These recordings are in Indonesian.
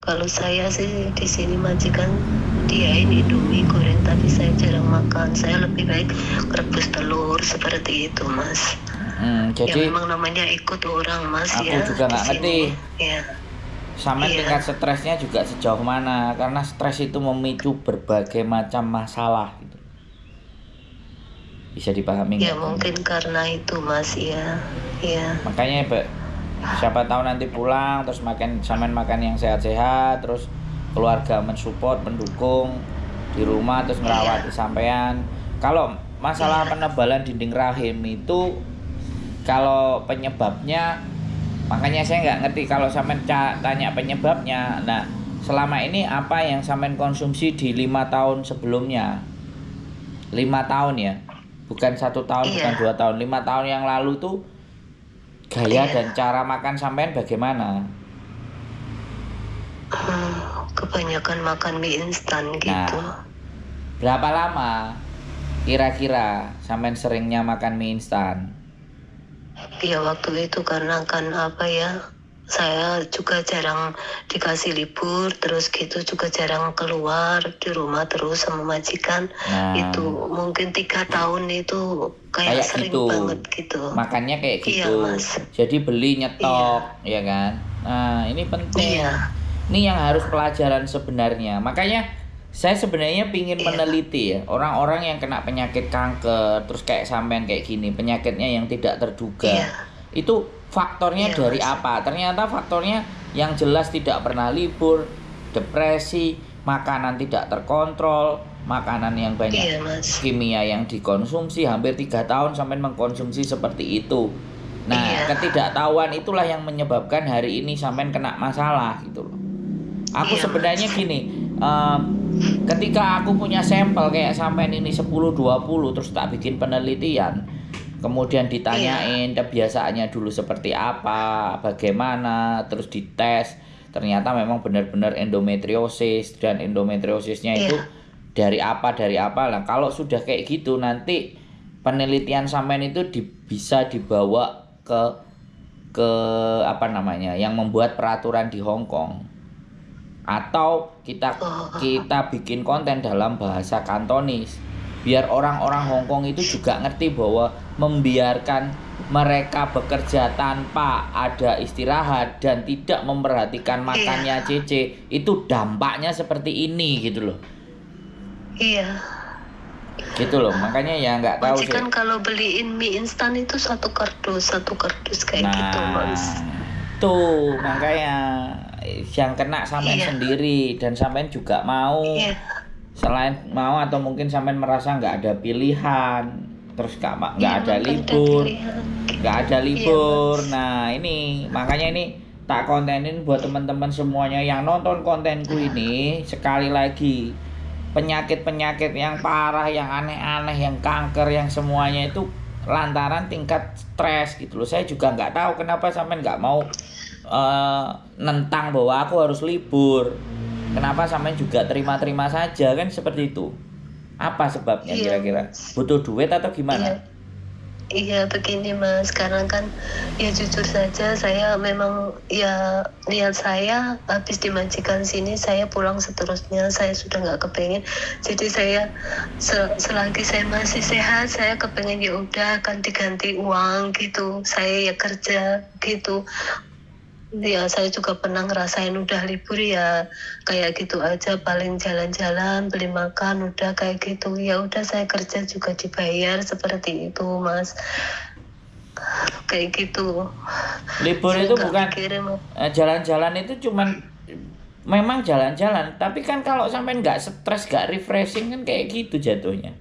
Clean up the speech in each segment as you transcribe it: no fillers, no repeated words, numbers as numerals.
Kalau saya sih di sini majikan diain Indomie goreng, tapi saya jarang makan. Saya lebih baik rebus telur seperti itu, Mas. Ya Jadi memang namanya ikut orang, Mas, aku ya juga di nggak ngerti sini. Ya, sampean tingkat iya, stresnya juga sejauh mana, karena stres itu memicu berbagai macam masalah gitu. Bisa dipahami ya nggak gini? mungkin karena itu, Mas, ya, ya, Makanya siapa tahu nanti pulang terus makan sampean makan yang sehat-sehat, terus keluarga mensupport, mendukung di rumah terus iya, ngerawati sampean. Kalau masalah iya. penebalan dinding rahim itu, kalau penyebabnya, makanya saya nggak ngerti kalau sampean tanya penyebabnya. Nah, selama ini apa yang sampean konsumsi di 5 tahun sebelumnya? 5 tahun ya, bukan 1 tahun, bukan Iya, 2 tahun, 5 tahun yang lalu tuh gaya iya. dan cara makan sampean bagaimana? Kebanyakan makan mie instan gitu. Nah, berapa lama kira-kira sampean seringnya makan mie instan? Ya waktu itu karena kan apa ya, saya juga jarang dikasih libur, terus gitu juga jarang keluar di rumah terus sama majikan. Itu Nah, mungkin 3 tahun itu kayak kayak sering gitu. banget gitu. Makannya kayak Iya, gitu. Mas. Jadi beli Iya, nyetok, ya kan? Nah, ini penting. iya, Ini yang harus pelajaran sebenarnya. Makanya saya sebenarnya pingin iya, meneliti ya, orang-orang yang kena penyakit kanker, terus kayak sampean kayak gini, penyakitnya yang tidak terduga. iya, Itu faktornya iya, dari Mas. apa? Ternyata faktornya yang jelas tidak pernah libur, depresi, makanan tidak terkontrol, makanan yang banyak Iya, Mas. kimia yang dikonsumsi, hampir 3 tahun sampai mengkonsumsi seperti itu. Nah, Iya, ketidaktahuan itulah yang menyebabkan hari ini sampai kena masalah gitu loh. Aku iya, Mas. sebenarnya gini, ketika aku punya sampel kayak sampean ini 10 20, terus tak bikin penelitian, kemudian Iya, ditanyain kebiasaannya dulu seperti apa, bagaimana, terus dites, ternyata memang benar-benar endometriosis, dan endometriosisnya itu iya, dari apa lah. Kalau sudah kayak gitu nanti penelitian sampean itu bisa dibawa ke apa namanya, yang membuat peraturan di Hong Kong, atau kita oh, kita bikin konten dalam bahasa Kantonis biar orang-orang Hong Kong itu juga ngerti bahwa membiarkan mereka bekerja tanpa ada istirahat dan tidak memperhatikan iya, makannya Cece itu dampaknya seperti ini gitu loh. iya. Gitu loh, makanya ya nggak tahu sih. Majikan kalau beliin mie instan itu satu kardus kayak gitu, Mas. Nah, tuh makanya yang kena sampean Iya, sendiri, dan sampean juga mau, iya, selain mau atau mungkin sampean merasa nggak ada pilihan, terus nggak iya, ada emang gak ada libur, pilihan nggak gitu. ada Iya, Mas. libur. Nah, ini makanya ini tak kontenin buat teman-teman semuanya yang nonton kontenku ini. Sekali lagi, penyakit-penyakit yang parah, yang aneh-aneh, yang kanker, yang semuanya itu lantaran tingkat stres gitu loh. Saya juga nggak tahu kenapa sampean nggak mau eh, nentang bahwa aku harus libur. Kenapa sampean juga terima-terima saja kan seperti itu? Apa sebabnya Iya, kira-kira? Mas. Butuh duit atau Iya, gimana? iya begini, Mas. Karena kan ya jujur saja saya memang ya niat saya habis dimajikan sini saya pulang seterusnya saya sudah nggak kepengen. Jadi saya selagi saya masih sehat saya kepengen ya udah ganti-ganti uang gitu. Saya ya kerja gitu. Ya saya juga pernah ngerasain udah libur ya kayak gitu aja, paling jalan-jalan beli makan udah kayak gitu, ya udah saya kerja juga dibayar seperti itu, Mas, kayak gitu. Libur Saya itu nggak bukan mikirin. jalan-jalan, itu cuman memang jalan-jalan, tapi kan kalau sampai nggak stres, nggak refreshing kan kayak gitu jatuhnya.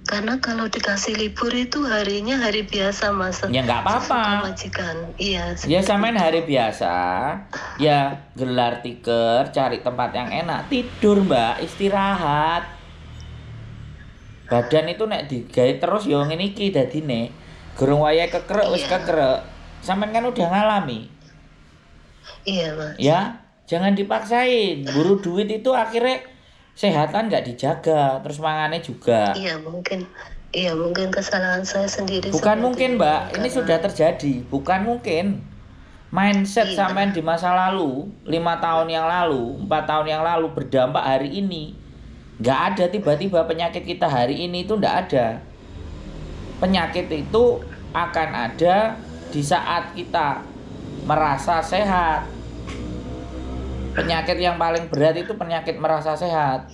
Karena kalau dikasih libur itu harinya hari biasa, Mas, Ya nggak apa-apa. sesuka majikan, iya Ya seperti samain itu. hari biasa, ya gelar tiker, cari tempat yang enak, tidur mbak, istirahat. Badan itu nek digawe terus yo ngene iki dadine. Gurung wayahe kekrek wis Iya, kekrek. Sampeyan kan udah ngalami. iya, Mas. Ya, jangan dipaksain. Buru duit itu akhirnya kesehatan nggak dijaga, terus mangannya juga. Iya mungkin, iya mungkin kesalahan saya sendiri Bukan seperti mungkin, ini Mbak. Ini karena sudah terjadi. Bukan mungkin. Mindset Iya. sampean di masa lalu, 5 tahun yang lalu, 4 tahun yang lalu berdampak hari ini. Nggak ada tiba-tiba penyakit kita hari ini itu nggak ada. Penyakit itu akan ada di saat kita merasa sehat. Penyakit yang paling berat itu penyakit merasa sehat.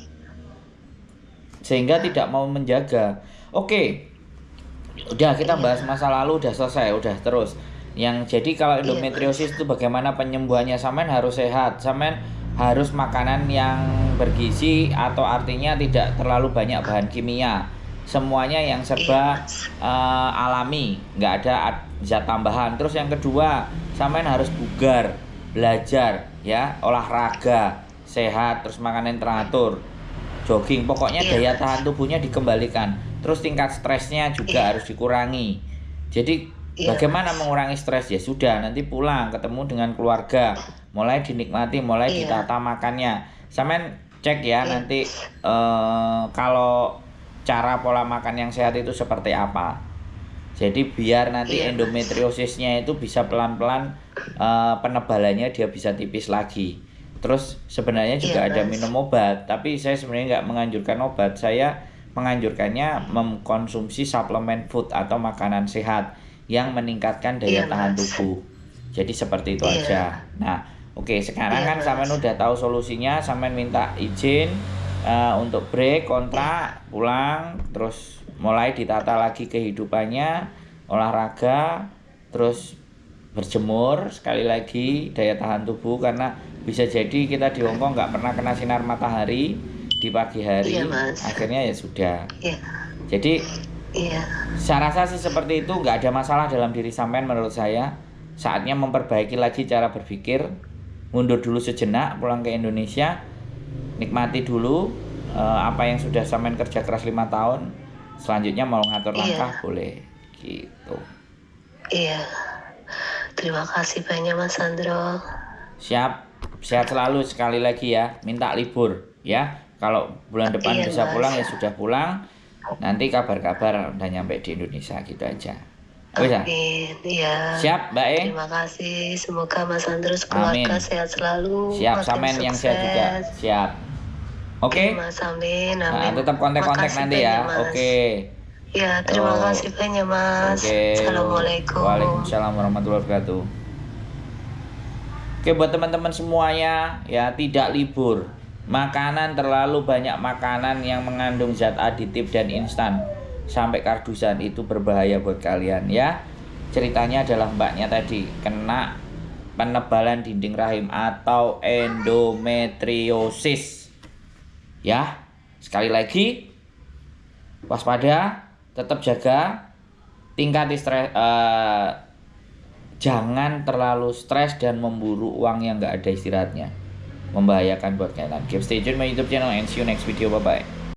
Sehingga tidak mau menjaga. Oke. Udah kita bahas masa lalu udah selesai, udah terus. Yang jadi kalau endometriosis itu bagaimana penyembuhannya, sampean harus sehat, sampean harus makanan yang bergizi atau artinya tidak terlalu banyak bahan kimia. Semuanya yang serba alami, nggak ada zat tambahan. Terus yang kedua, sampean harus bugar, belajar ya, olahraga, sehat, terus makanan teratur, jogging, pokoknya daya tahan tubuhnya dikembalikan. Terus tingkat stresnya juga harus dikurangi. Jadi bagaimana mengurangi stres? Ya sudah, nanti pulang ketemu dengan keluarga, mulai dinikmati, mulai ditata makannya. Sampean cek ya nanti kalau cara pola makan yang sehat itu seperti apa. Jadi biar nanti endometriosisnya itu bisa pelan-pelan penebalannya dia bisa tipis lagi. Terus sebenarnya juga ada minum obat, tapi saya sebenarnya nggak menganjurkan obat. Saya menganjurkannya mengkonsumsi suplemen food atau makanan sehat yang meningkatkan daya tahan tubuh. Jadi seperti itu aja. Nah, oke, sekarang kan sampean udah tahu solusinya, sampean minta izin untuk break kontrak, pulang, terus mulai ditata lagi kehidupannya, olahraga, terus berjemur, sekali lagi daya tahan tubuh, karena bisa jadi kita di Hongkong nggak pernah kena sinar matahari di pagi hari, akhirnya ya sudah. Jadi saya rasa sih seperti itu, nggak ada masalah dalam diri sampean menurut saya. Saatnya memperbaiki lagi cara berpikir, mundur dulu sejenak, pulang ke Indonesia, nikmati dulu apa yang sudah sampean kerja keras 5 tahun. Selanjutnya mau ngatur langkah boleh gitu. Iya. Terima kasih banyak Mas Sandro. Siap, sehat selalu sekali lagi ya. Minta libur ya. Kalau bulan depan bisa pulang ya sudah pulang. Nanti kabar-kabar udah nyampe di Indonesia gitu aja. Amin. Iya. Siap, Mbak E. Terima kasih. Semoga Mas Sandro keluarga sehat selalu. Siap, sampean yang sehat juga. Siap. Oke. Mas, amin. Nah, tetap kontak-kontak nanti ya. Oke. Ya, terima kasih banyak Mas. Assalamualaikum. Waalaikumsalam warahmatullahi wabarakatuh. Oke, buat teman-teman semuanya ya, tidak libur. Makanan terlalu banyak makanan yang mengandung zat aditif dan instan sampai kardusan itu berbahaya buat kalian ya. Ceritanya adalah mbaknya tadi kena penebalan dinding rahim atau endometriosis. Ya, sekali lagi waspada, tetap jaga tingkat stres, jangan terlalu stres dan memburu uang yang nggak ada istirahatnya, membahayakan buat kalian. Keep stay tune my YouTube channel and see you next video. Bye bye.